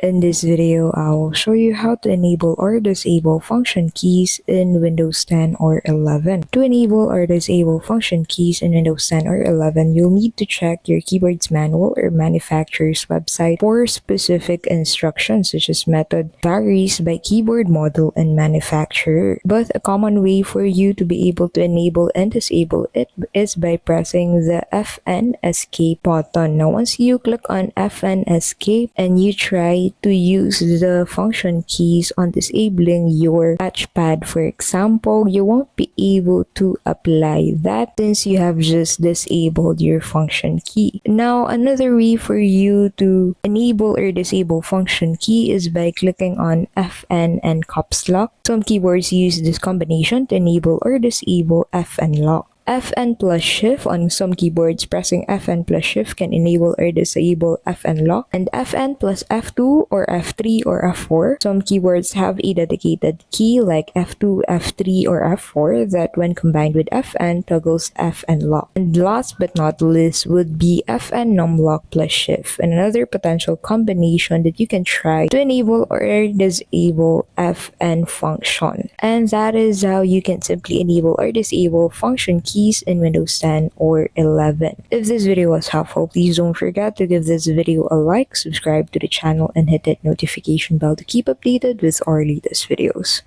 In this video, I'll show you how to enable or disable function keys in Windows 10 or 11. To enable or disable function keys in Windows 10 or 11, you'll need to check your keyboard's manual or manufacturer's website for specific instructions, such as method varies by keyboard model and manufacturer. But a common way for you to be able to enable and disable it is by pressing the FN escape button. Now, once you click on FN escape and you try to use the function keys on disabling your touchpad, for example, you won't be able to apply that since you have just disabled your function key. Now, another way for you to enable or disable function key is by clicking on FN and caps lock. Some keyboards use this combination to enable or disable FN lock. FN plus shift on some keyboards, pressing FN plus shift can enable or disable FN lock, and FN plus F2 or F3 or F4. Some keyboards have a dedicated key like F2, F3 or F4 that when combined with FN toggles FN lock. And last but not least would be FN num lock plus shift, and another potential combination that you can try to enable or disable FN function. And that is how you can simply enable or disable function keys in Windows 10 or 11. If this video was helpful, please don't forget to give this video a like, subscribe to the channel, and hit that notification bell to keep updated with our latest videos.